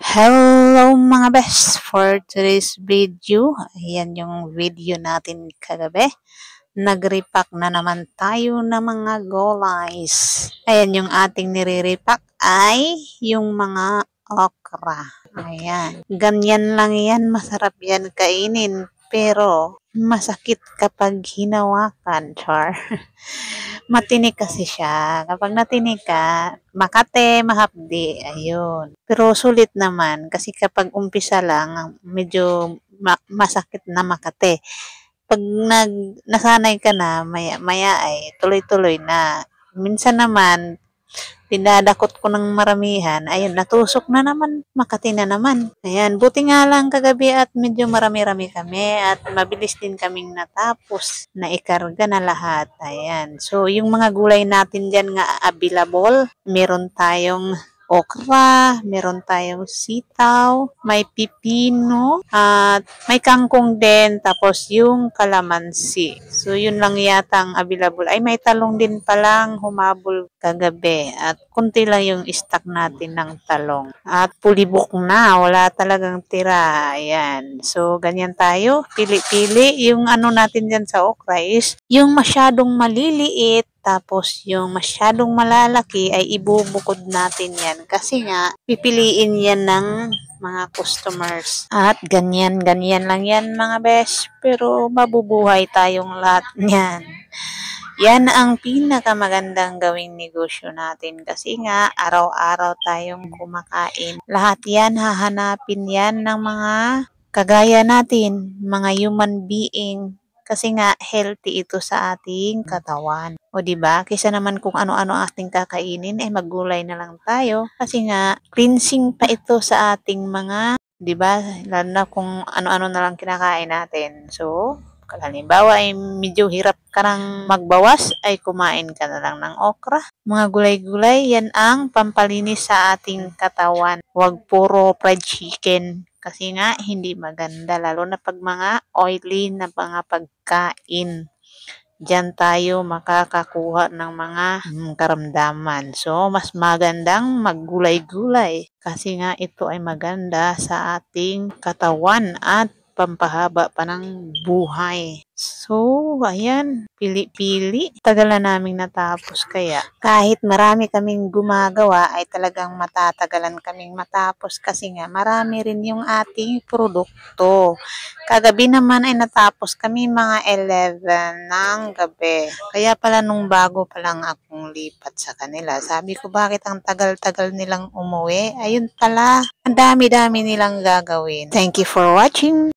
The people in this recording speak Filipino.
Hello mga best! For today's video, ayan yung video natin kagabi. Nag-repack na naman tayo ng mga gulays. Ayan yung ating nire-repack ay yung mga okra. Ayan. Ganyan lang yan. Masarap yan kainin. Pero masakit kapag hinawakan, char. Matinik kasi siya. Kapag natinik ka, makate, mahapdi, ayun. Pero sulit naman kasi kapag umpisa lang, medyo masakit na makate. Pag nasanay ka na, maya ay tuloy-tuloy na. Minsan naman, dinadakot ko ng maramihan, ayun, natusok na naman, makati na naman. Ayan, buti nga lang kagabi at medyo marami-rami kami at mabilis din kaming natapos na ikarga na lahat. Ayan, so yung mga gulay natin dyan nga available, meron tayong okra, meron tayong sitaw, may pipino, at may kangkong din, tapos yung kalamansi. So, yun lang yata ang available. Ay, may talong din palang humabol kagabi. At kunti lang yung stock natin ng talong. At pulibok na, wala talagang tira. Ayan. So, ganyan tayo. Pili-pili. Yung ano natin dyan sa okra is yung masyadong maliliit, tapos yung masyadong malalaki ay ibubukod natin yan. Kasi nga, pipiliin yan ng mga customers. At ganyan lang yan mga best. Pero mabubuhay tayong lahat niyan. Yan ang pinakamagandang gawing negosyo natin. Kasi nga, araw-araw tayong kumakain. Lahat yan, hahanapin yan ng mga kagaya natin, mga human being. Kasi nga healthy ito sa ating katawan. O di ba? Kaysa naman kung ano-ano ating kakainin, eh maggulay na lang tayo. Kasi nga cleansing pa ito sa ating mga, di ba? Lalo na kung ano-ano na lang kinakain natin. So, halimbawa ay medyo hirap ka nang magbawas, ay kumain ka na lang ng okra. Mga gulay-gulay, yan ang pampalinis sa ating katawan. Huwag puro fried chicken. Kasi nga, hindi maganda. Lalo na pag mga oily na mga pagkain. Diyan tayo makakakuha ng mga karamdaman. So, mas magandang maggulay-gulay. Kasi nga, ito ay maganda sa ating katawan at pampahaba pa ng buhay. So, ayan, pili-pili. Tagal na naming natapos kaya. Kahit marami kaming gumagawa, ay talagang matatagalan kaming matapos kasi nga marami rin yung ating produkto. Kagabi naman ay natapos kami mga 11 ng gabi. Kaya pala nung bago pa lang akong lipat sa kanila, sabi ko bakit ang tagal-tagal nilang umuwi? Ayun pala, ang dami-dami nilang gagawin. Thank you for watching!